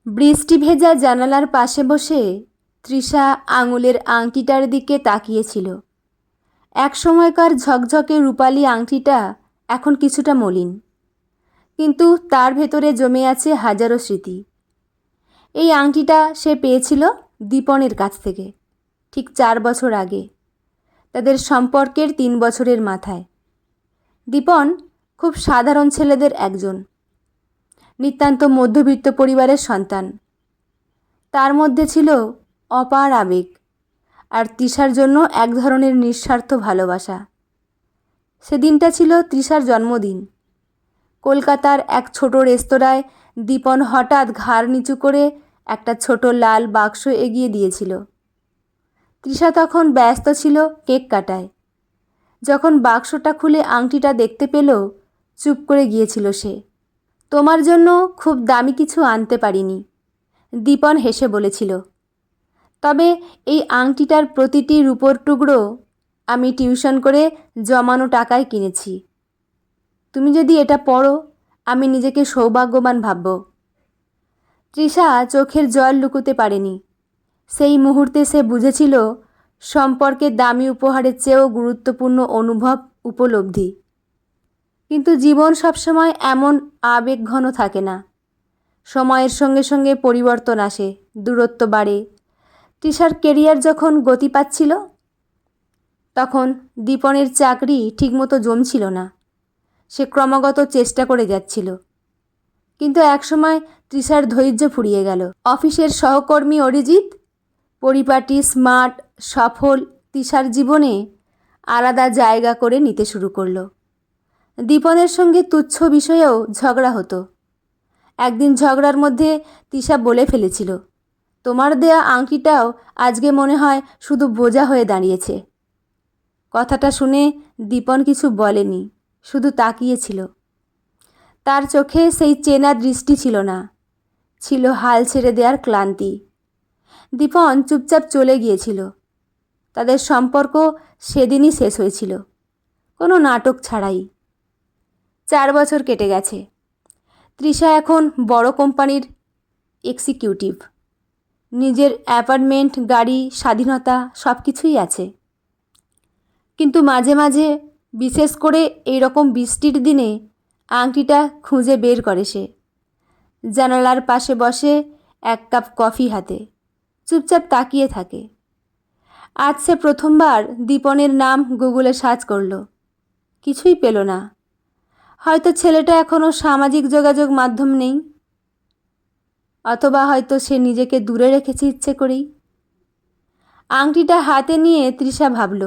বৃষ্টি ভেজা জানালার পাশে বসে তৃষা আঙুলের আংটিটার দিকে তাকিয়েছিল। এক সময়কার ঝকঝকে রূপালি আংটিটা এখন কিছুটা মলিন, কিন্তু তার ভেতরে জমে আছে হাজারো স্মৃতি। এই আংটিটা সে পেয়েছিল দীপনের কাছ থেকে, ঠিক 4 বছর আগে, তাদের সম্পর্কের 3 বছরের মাথায়। দীপন খুব সাধারণ ছেলেদের একজন, নিতান্ত মধ্যবিত্ত পরিবারের সন্তান। তার মধ্যে ছিল অপার আবেগ আর তৃষার জন্য এক ধরনের নিঃস্বার্থ ভালোবাসা। সেদিনটা ছিল তৃষার জন্মদিন। কলকাতার এক ছোট রেস্তোরাঁয় দীপন হঠাৎ ঘাড় নিচু করে একটা ছোট লাল বাক্স এগিয়ে দিয়েছিল। তৃষা তখন ব্যস্ত ছিল কেক কাটায়। যখন বাক্সটা খুলে আংটিটা দেখতে পেল, চুপ করে গিয়েছিল সে। তোমার জন্য খুব দামি কিছু আনতে পারিনি, দীপন হেসে বলেছিল। তবে এই আংটিটার প্রতিটি রূপোর টুকরো আমি টিউশন করে জমানো টাকায় কিনেছি। তুমি যদি এটা পড়ো, আমি নিজেকে সৌভাগ্যবান ভাবব। তৃষা চোখের জল লুকোতে পারেনি। সেই মুহূর্তে সে বুঝেছিল সম্পর্কের দামি উপহারের চেয়েও গুরুত্বপূর্ণ অনুভব উপলব্ধি। কিন্তু জীবন সবসময় এমন আবেগঘন থাকে না। সময়ের সঙ্গে সঙ্গে পরিবর্তন আসে, দূরত্ব বাড়ে। তৃষার কেরিয়ার যখন গতি পাচ্ছিল, তখন দীপনের চাকরি ঠিকমতো জমছিল না। সে ক্রমাগত চেষ্টা করে যাচ্ছিল, কিন্তু একসময় তৃষার ধৈর্য ফুরিয়ে গেল। অফিসের সহকর্মী অরিজিৎ, পরিপাটি, স্মার্ট, সফল তৃষার জীবনে আলাদা জায়গা করে নিতে শুরু করলো। দীপনের সঙ্গে তুচ্ছ বিষয়েও ঝগড়া হতো। একদিন ঝগড়ার মধ্যে তৃষা বলে ফেলেছিল, তোমার দেয়া আংটিটাও আজকে মনে হয় শুধু বোঝা হয়ে দাঁড়িয়েছে। কথাটা শুনে দীপন কিছু বলেনি, শুধু তাকিয়েছিল। তার চোখে সেই চেনা দৃষ্টি ছিল না, ছিল হাল ছেড়ে দেওয়ার ক্লান্তি। দীপন চুপচাপ চলে গিয়েছিল। তাদের সম্পর্ক সেদিনই শেষ হয়েছিল, কোনো নাটক ছাড়াই। 4 বছর কেটে গেছে। তৃষা এখন বড় কোম্পানির এক্সিকিউটিভ। নিজের অ্যাপার্টমেন্ট, গাড়ি, স্বাধীনতা সব কিছুই আছে। কিন্তু মাঝে মাঝে, বিশেষ করে এই রকম বৃষ্টির দিনে, আংটিটা খুঁজে বের করে সে। জানালার পাশে বসে, 1 কাপ কফি হাতে, চুপচাপ তাকিয়ে থাকে। আজ সে প্রথমবার দীপনের নাম গুগলে সার্চ করল। কিছুই পেল না। হয়তো ছেলেটা এখনও সামাজিক যোগাযোগ মাধ্যম নেই, অথবা হয়তো সে নিজেকে দূরে রেখেছে ইচ্ছে করেই। আংটিটা হাতে নিয়ে তৃষা ভাবল,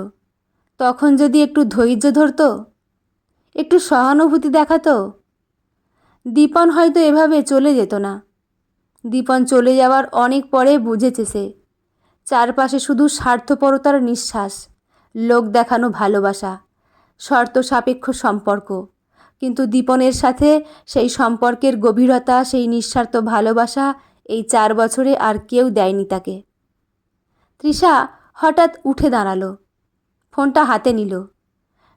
তখন যদি একটু ধৈর্য ধরত, একটু সহানুভূতি দেখাতো, দীপন হয়তো এভাবে চলে যেত না। দীপন চলে যাওয়ার অনেক পরে বুঝেছে সে, চারপাশে শুধু স্বার্থপরতার নিঃশ্বাস, লোক দেখানো ভালোবাসা, শর্ত সাপেক্ষ সম্পর্ক। কিন্তু দীপনের সাথে সেই সম্পর্কের গভীরতা, সেই নিঃস্বার্থ ভালোবাসা এই 4 বছরে আর কেউ দেয়নি তাকে। তৃষা হঠাৎ উঠে দাঁড়ালো, ফোনটা হাতে নিল,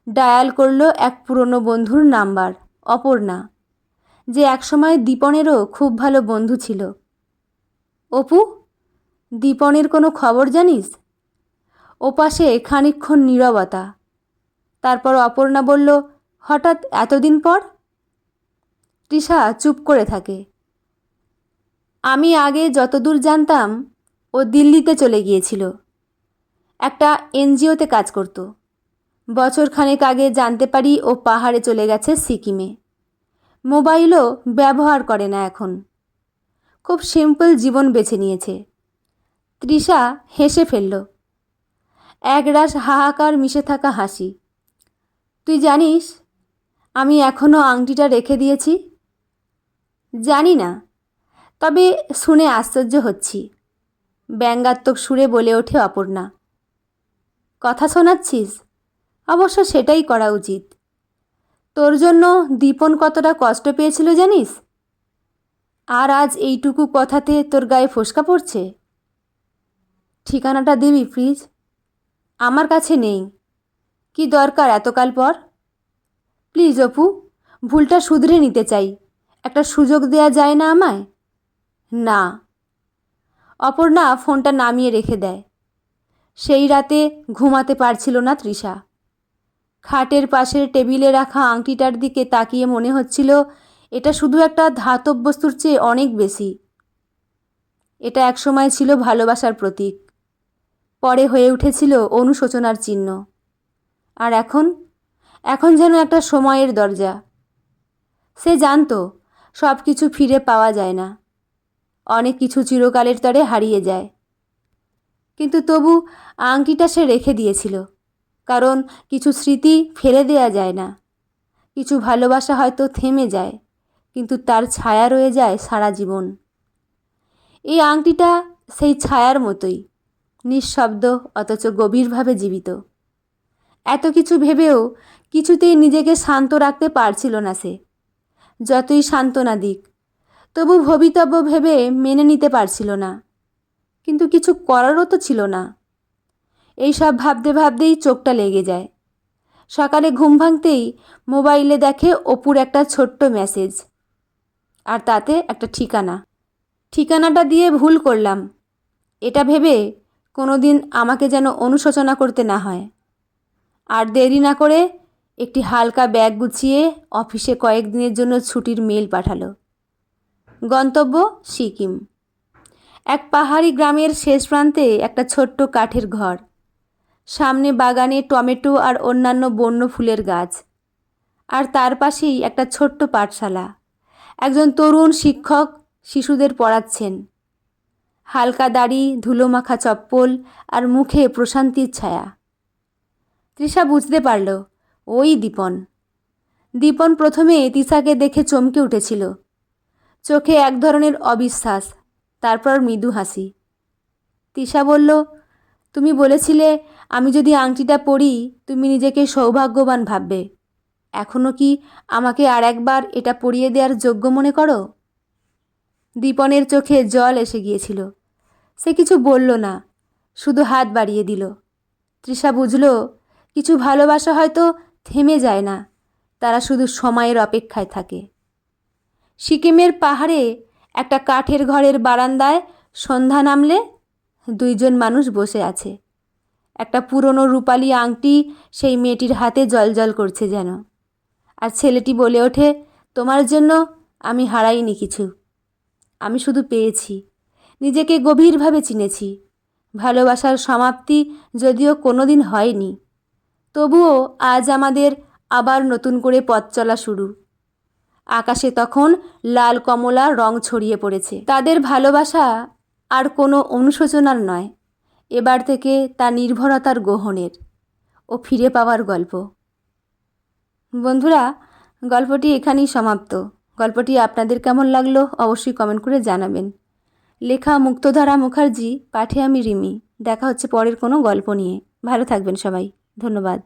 ডায়াল করলো এক পুরনো বন্ধুর নাম্বার, অপর্ণা, যে একসময় দীপনেরও খুব ভালো বন্ধু ছিল। অপু, দীপনের কোনো খবর জানিস? ওপাশে খানিকক্ষণ নীরবতা। তারপর অপর্ণা বলল, হঠাৎ এতদিন পর? তৃষা চুপ করে থাকে। আমি আগে যতদূর জানতাম, ও দিল্লিতে চলে গিয়েছিল, একটা এনজিওতে কাজ করত। বছরখানেক আগে জানতে পারি ও পাহাড়ে চলে গেছে, সিকিমে। মোবাইলও ব্যবহার করে না এখন, খুব সিম্পল জীবন বেছে নিয়েছে। তৃষা হেসে ফেলল, একরাশ হাহাকার মিশে থাকা হাসি। তুই জানিস আমি এখনও আংটিটা রেখে দিয়েছি? জানি না, তবে শুনে আশ্চর্য হচ্ছি, ব্যঙ্গাত্মক সুরে বলে ওঠে অপর্ণা। কথা শোনাচ্ছিস? অবশ্য সেটাই করা উচিত। তোর জন্য দীপন কতটা কষ্ট পেয়েছিল জানিস? আর আজ এইটুকু কথাতে তোর গায়ে ফোস্কা পড়ছে। ঠিকানাটা দিবি প্লিজ? আমার কাছে নেই। কি দরকার এতকাল পর? প্লিজ অপু, ভুলটা শুধরে নিতে চাই, একটা সুযোগ দেয়া যায় না আমায়? না। অপর্ণা ফোনটা নামিয়ে রেখে দেয়। সেই রাতে ঘুমাতে পারছিল না তৃষা। খাটের পাশের টেবিলে রাখা আংটিটার দিকে তাকিয়ে মনে হচ্ছিল এটা শুধু একটা ধাতব বস্তুর চেয়ে অনেক বেশি। এটা একসময় ছিল ভালোবাসার প্রতীক, পরে হয়ে উঠেছিল অনুশোচনার চিহ্ন, আর এখন যেন একটা সময়ের দরজা। সে জানতো সব কিছু ফিরে পাওয়া যায় না, অনেক কিছু চিরকালের তরে হারিয়ে যায়, কিন্তু তবু আংটিটা সে রেখে দিয়েছিল, কারণ কিছু স্মৃতি ফেলে দেয়া যায় না। কিছু ভালোবাসা হয়তো থেমে যায়, কিন্তু তার ছায়া রয়ে যায় সারা জীবন। এই আংটিটা সেই ছায়ার মতোই, নিঃশব্দ অথচ গভীরভাবে জীবিত। এত কিছু ভেবেও কিছুতেই নিজেকে শান্ত রাখতে পারছিল না সে। যতই সান্ত্বনা দিক, তবু ভবিতব্য ভেবে মেনে নিতে পারছিল না, কিন্তু কিছু করারও তো ছিল না। এইসব ভাবতে ভাবতেই চোখটা লেগে যায়। সকালে ঘুম ভাঙতেই মোবাইলে দেখে অপুর একটা ছোট্ট মেসেজ, আর তাতে একটা ঠিকানাটা দিয়ে ভুল করলাম, এটা ভেবে কোনো দিন আমাকে যেন অনুশোচনা করতে না হয়। আর দেরি না করে একটি হালকা ব্যাগ গুছিয়ে অফিসে কয়েকদিনের জন্য ছুটির মেল পাঠালো। গন্তব্য সিকিম। এক পাহাড়ি গ্রামের শেষ প্রান্তে একটা ছোট্ট কাঠের ঘর, সামনে বাগানে টমেটো আর অন্যান্য বন্য ফুলের গাছ, আর তার পাশেই একটা ছোট্ট পাঠশালা। একজন তরুণ শিক্ষক শিশুদের পড়াচ্ছেন। হালকা দাড়ি, ধুলোমাখা চপ্পল আর মুখে প্রশান্তির ছায়া। তৃষা বুঝতে পারল ওই দীপন। দীপন প্রথমে তৃষাকে দেখে চমকে উঠেছিল। চোখে এক ধরনের অবিশ্বাস, তারপর মৃদু হাসি। তৃষা বলল, তুমি বলেছিলে আমি যদি আংটিটা পরি তুমি নিজেকে সৌভাগ্যবান ভাববে। এখনও কি আমাকে আর একবার এটা পরিয়ে দেওয়ার যোগ্য মনে করো? দীপনের চোখে জল এসে গিয়েছিল। সে কিছু বলল না, শুধু হাত বাড়িয়ে দিল। তৃষা বুঝল কিছু ভালোবাসা হয়তো থেমে যায় না, তারা শুধু সময়ের অপেক্ষায় থাকে। সিকিমের পাহাড়ে একটা কাঠের ঘরের বারান্দায় সন্ধ্যা নামলে দুইজন মানুষ বসে আছে। একটা পুরনো রূপালি আংটি সেই মেয়েটির হাতে জ্বলজ্বল করছে যেন। আর ছেলেটি বলে ওঠে, তোমার জন্য আমি হারাইনি কিছু, আমি শুধু পেয়েছি। নিজেকে গভীরভাবে চিনেছি। ভালোবাসার সমাপ্তি যদিও কোনো দিন হয়নি, তবুও আজ আমাদের আবার নতুন করে পথ চলা শুরু। আকাশে তখন লাল কমলা রং ছড়িয়ে পড়েছে। তাদের ভালোবাসা আর কোনো অনুশোচনার নয়, এবার থেকে তা নির্ভরতার গ্রহণের ও ফিরে পাওয়ার গল্প। বন্ধুরা, গল্পটি এখানেই সমাপ্ত। গল্পটি আপনাদের কেমন লাগলো অবশ্যই কমেন্ট করে জানাবেন। লেখা মুক্তধারা মুখার্জি, পাঠে আমি রিমি। দেখা হচ্ছে পরের কোনো গল্প নিয়ে। ভালো থাকবেন সবাই। ধন্যবাদ।